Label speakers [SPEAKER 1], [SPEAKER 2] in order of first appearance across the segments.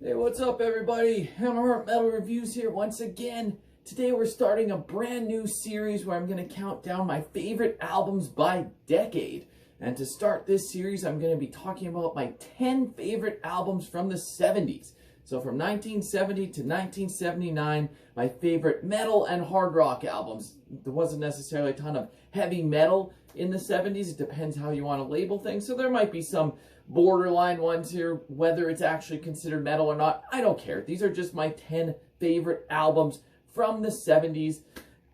[SPEAKER 1] Hey, what's up everybody? Hammer Metal Reviews here once again. Today we're starting a brand new series where I'm going to count down my favorite albums by decade. And to start this series, I'm going to be talking about my 10 favorite albums from the 70s. So from 1970 to 1979, my favorite metal and hard rock albums. There wasn't necessarily a ton of heavy metal in the 70s. It depends how you want to label things. So there might be some borderline ones here, whether it's actually considered metal or not. I don't care. These are just my 10 favorite albums from the 70s.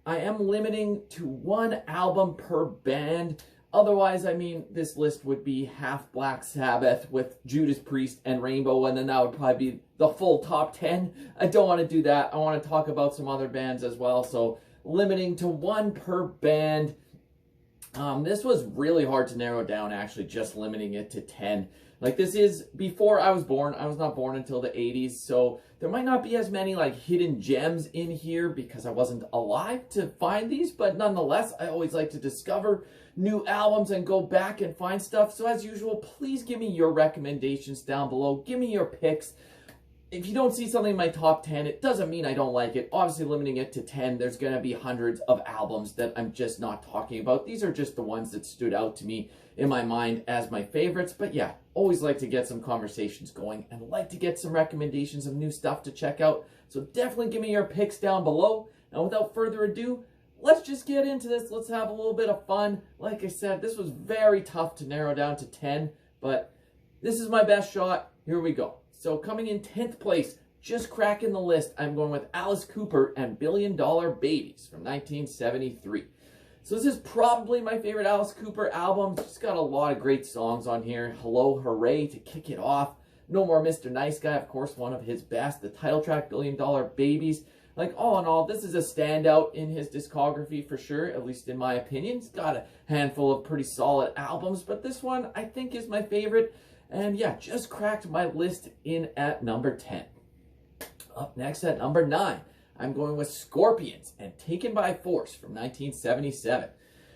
[SPEAKER 1] I am limiting to one album per band. Otherwise, I mean, this list would be half Black Sabbath with Judas Priest and Rainbow, and then that would probably be the full top 10. I don't want to do that. I want to talk about some other bands as well, so limiting to one per band. This was really hard to narrow down, actually, just limiting it to 10. Like, this is before I was born. I was not born until the 80s, so there might not be as many, like, hidden gems in here because I wasn't alive to find these, but nonetheless, I always like to discover new albums and go back and find stuff. So as usual, please give me your recommendations down below. Give me your picks. If you don't see something in my top 10, it doesn't mean I don't like it. Obviously, limiting it to 10, there's going to be hundreds of albums that I'm just not talking about. These are just the ones that stood out to me in my mind as my favorites. But yeah, always like to get some conversations going and like to get some recommendations of new stuff to check out. So definitely give me your picks down below. And without further ado, let's just get into this. Let's have a little bit of fun. Like I said, this was very tough to narrow down to 10, but this is my best shot. Here we go. So coming in 10th place, just cracking the list, I'm going with Alice Cooper and $1 Billion Babies from 1973. So this is probably my favorite Alice Cooper album. It's got a lot of great songs on here. Hello, Hooray to kick it off. No More Mr. Nice Guy, of course, one of his best. The title track, $1 Billion Babies. Like, all in all, this is a standout in his discography for sure, at least in my opinion. He's got a handful of pretty solid albums, but this one I think is my favorite. And yeah, just cracked my list in at number 10. Up next at number 9, I'm going with Scorpions and Taken by Force from 1977.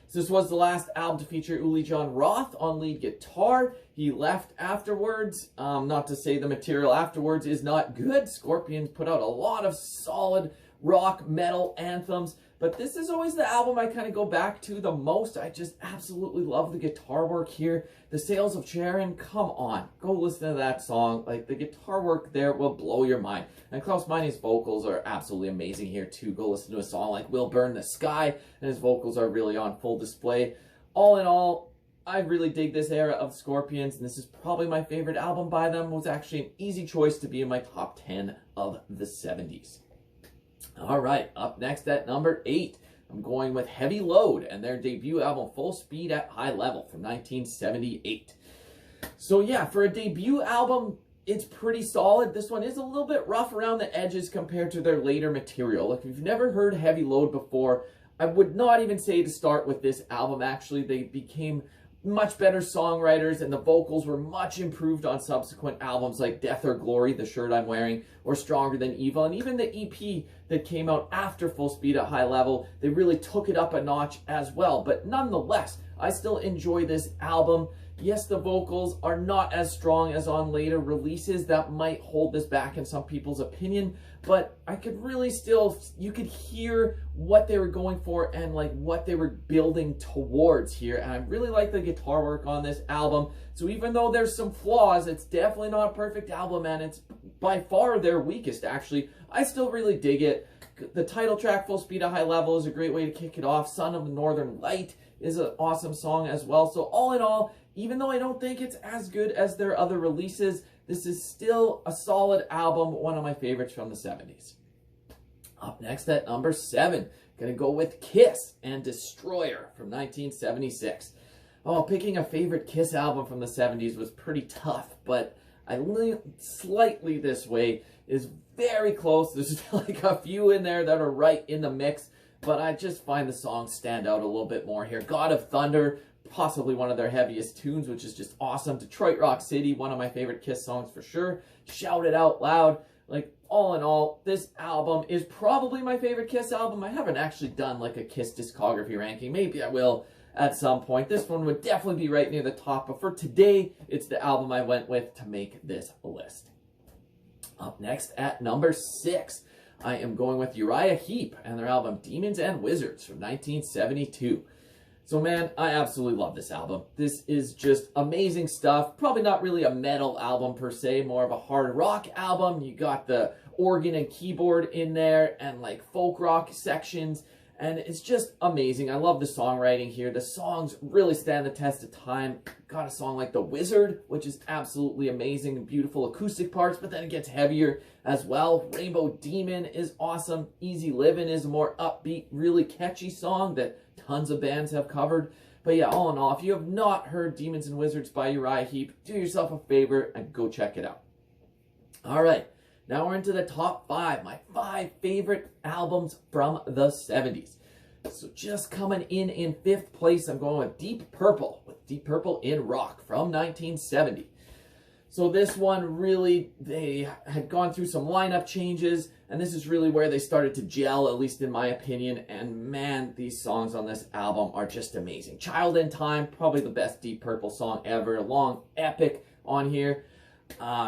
[SPEAKER 1] So this was the last album to feature Uli Jon Roth on lead guitar. He left afterwards. Not to say the material afterwards is not good. Scorpions put out a lot of solid rock metal anthems, but this is always the album I kind of go back to the most. I just absolutely love the guitar work here. The Sails of Charon, come on, go listen to that song. Like, the guitar work there will blow your mind. And Klaus Meine's vocals are absolutely amazing here too. Go listen to a song like We'll Burn the Sky, and his vocals are really on full display. All in all, I really dig this era of Scorpions, and this is probably my favorite album by them. It was actually an easy choice to be in my top 10 of the 70s. All right, up next at number 8, I'm going with Heavy Load and their debut album Full Speed at High Level from 1978. So yeah, for a debut album, it's pretty solid. This one is a little bit rough around the edges compared to their later material. Like, if you've never heard Heavy Load before, I would not even say to start with this album. Actually, they became much better songwriters, and the vocals were much improved on subsequent albums like Death or Glory, the shirt I'm wearing, or Stronger Than Evil, and even the EP that came out after Full Speed at High Level, they really took it up a notch as well. But nonetheless, I still enjoy this album. Yes, the vocals are not as strong as on later releases. That might hold this back in some people's opinion, but I could really still, you could hear what they were going for and like what they were building towards here. And I really like the guitar work on this album. So even though there's some flaws, it's definitely not a perfect album, and it's by far their weakest, actually. I still really dig it. The title track, Full Speed at High Level, is a great way to kick it off. Son of the Northern Light is an awesome song as well. So all in all, even though I don't think it's as good as their other releases, this is still a solid album, one of my favorites from the 70s. Up next at number 7, gonna go with Kiss and Destroyer from 1976. Oh, picking a favorite Kiss album from the 70s was pretty tough, but I lean slightly this way. Is very close. There's like a few in there that are right in the mix, but I just find the songs stand out a little bit more here. God of Thunder, possibly one of their heaviest tunes, which is just awesome. Detroit Rock City, one of my favorite Kiss songs for sure. Shout It Out Loud. Like, all in all, this album is probably my favorite Kiss album. I haven't actually done like a Kiss discography ranking. Maybe I will at some point. This one would definitely be right near the top, but for today, it's the album I went with to make this list. Up next at number 6, I am going with Uriah Heep and their album Demons and Wizards from 1972. So man, I absolutely love this album. This is just amazing stuff. Probably not really a metal album per se, more of a hard rock album. You got the organ and keyboard in there and like folk rock sections. And it's just amazing. I love the songwriting here. The songs really stand the test of time. Got a song like The Wizard, which is absolutely amazing and beautiful acoustic parts, but then it gets heavier as well. Rainbow Demon is awesome. Easy Livin' is a more upbeat, really catchy song that tons of bands have covered. But yeah, all in all, if you have not heard Demons and Wizards by Uriah Heep, do yourself a favor and go check it out. All right. Now we're into the top 5, my 5 favorite albums from the 70s. So just coming in 5th place, I'm going with Deep Purple in Rock from 1970. So this one really, they had gone through some lineup changes, and this is really where they started to gel, at least in my opinion. And man, these songs on this album are just amazing. Child in Time, probably the best Deep Purple song ever. A long epic on here.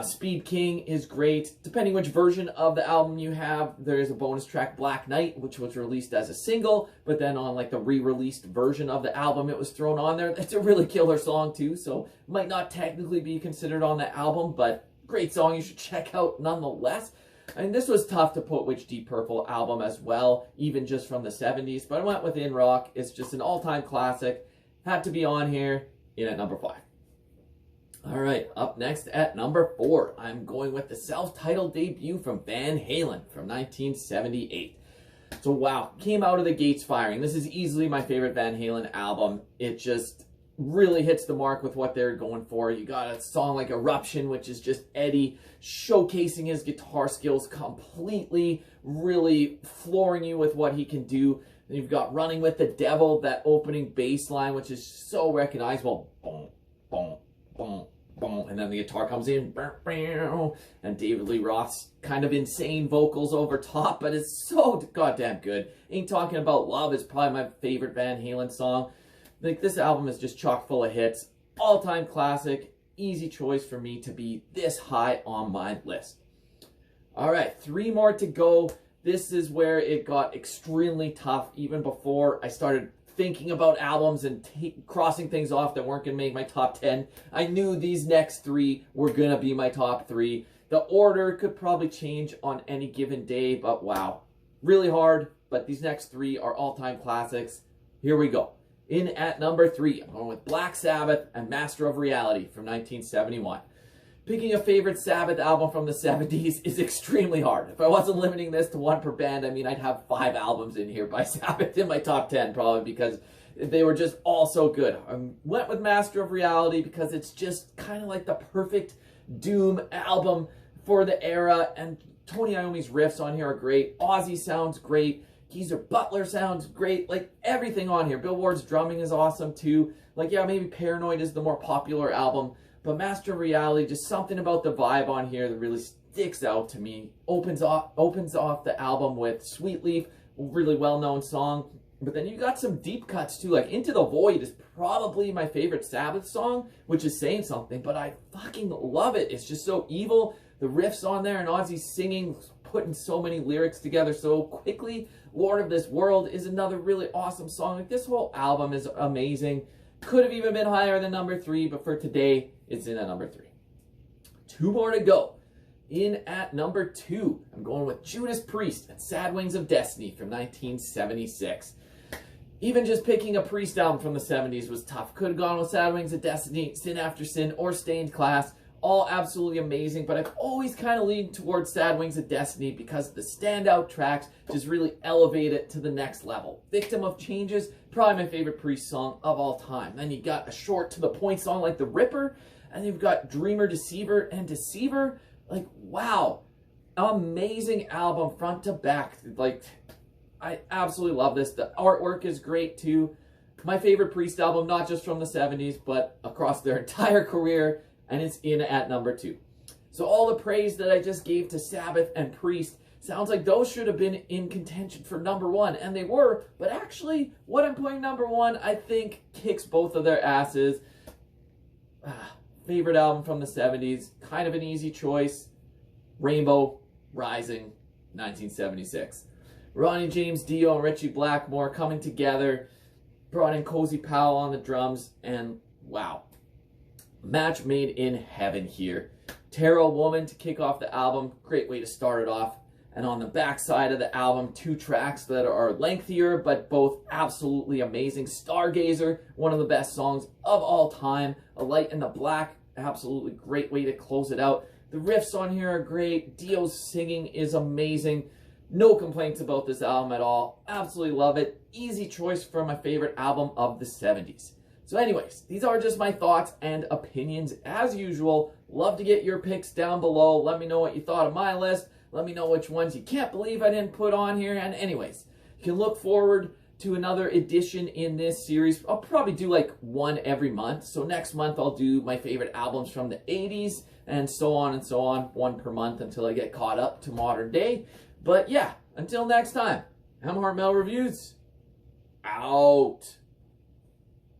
[SPEAKER 1] Speed King is great. Depending which version of the album you have, there is a bonus track, Black Knight, which was released as a single, but then on like the re-released version of the album, it was thrown on there. It's a really killer song too, so might not technically be considered on the album, but great song you should check out nonetheless. And this was tough to put which Deep Purple album as well, even just from the 70s, but I went with In Rock. It's just an all-time classic. Had to be on here, in at number 5. All right, up next at number 4, I'm going with the self-titled debut from Van Halen from 1978. So wow, came out of the gates firing. This is easily my favorite Van Halen album. It just really hits the mark with what they're going for. You got a song like Eruption, which is just Eddie showcasing his guitar skills completely, really flooring you with what he can do. Then you've got Running with the Devil, that opening bass line, which is so recognizable. Boom, boom, boom, boom, and then the guitar comes in, and David Lee Roth's kind of insane vocals over top, but it's so goddamn good. Ain't Talking About Love is probably my favorite Van Halen song. Like, this album is just chock full of hits, all-time classic, easy choice for me to be this high on my list. All right, 3 more to go. This is where it got extremely tough, even before I started thinking about albums and crossing things off that weren't going to make my top 10. I knew these next 3 were going to be my top 3. The order could probably change on any given day, but wow. Really hard, but these next 3 are all-time classics. Here we go. In at number 3, I'm going with Black Sabbath and Master of Reality from 1971. Picking a favorite Sabbath album from the 70s is extremely hard. If I wasn't limiting this to 1 per band, I mean, I'd have 5 albums in here by Sabbath in my top 10 probably, because they were just all so good. I went with Master of Reality because it's just kind of like the perfect doom album for the era, and Tony Iommi's riffs on here are great. Ozzy sounds great. Geezer Butler sounds great. Like, everything on here. Bill Ward's drumming is awesome too. Like, yeah, maybe Paranoid is the more popular album, but Master of Reality, just something about the vibe on here that really sticks out to me. Opens off the album with Sweet Leaf, a really well-known song. But then you got some deep cuts too. Like, Into the Void is probably my favorite Sabbath song, which is saying something, but I fucking love it. It's just so evil. The riffs on there and Ozzy singing, putting so many lyrics together so quickly. Lord of This World is another really awesome song. Like, this whole album is amazing. Could have even been higher than number 3, but for today, it's in at number 3. 2 more to go. In at number 2, I'm going with Judas Priest and Sad Wings of Destiny from 1976. Even just picking a Priest album from the 70s was tough. Could have gone with Sad Wings of Destiny, Sin After Sin, or Stained Class. All absolutely amazing, but I've always kind of leaned towards Sad Wings of Destiny because the standout tracks just really elevate it to the next level. Victim of Changes, probably my favorite Priest song of all time. Then you got a short to the point song like The Ripper, and you've got Dreamer, Deceiver, and Deceiver. Like, wow. Amazing album front to back. Like, I absolutely love this. The artwork is great too. My favorite Priest album, not just from the 70s, but across their entire career, and it's in at number 2. So all the praise that I just gave to Sabbath and Priest sounds like those should have been in contention for number 1, and they were, but actually, what I'm putting number 1, I think, kicks both of their asses. Favorite album from the 70s, kind of an easy choice. Rainbow Rising, 1976. Ronnie James Dio and Richie Blackmore coming together, brought in Cozy Powell on the drums, and wow, match made in heaven here. Terror Woman to kick off the album, great way to start it off. And on the back side of the album, 2 tracks that are lengthier, but both absolutely amazing. Stargazer, one of the best songs of all time. A Light in the Black, absolutely great way to close it out. The riffs on here are great. Dio's singing is amazing. No complaints about this album at all. Absolutely love it. Easy choice for my favorite album of the 70s. So anyways, these are just my thoughts and opinions as usual. Love to get your picks down below. Let me know what you thought of my list. Let me know which ones you can't believe I didn't put on here. And anyways, you can look forward to another edition in this series. I'll probably do like one every month. So next month I'll do my favorite albums from the 80s and so on, one per month until I get caught up to modern day. But yeah, until next time, Hammer Heart Metal Reviews, out.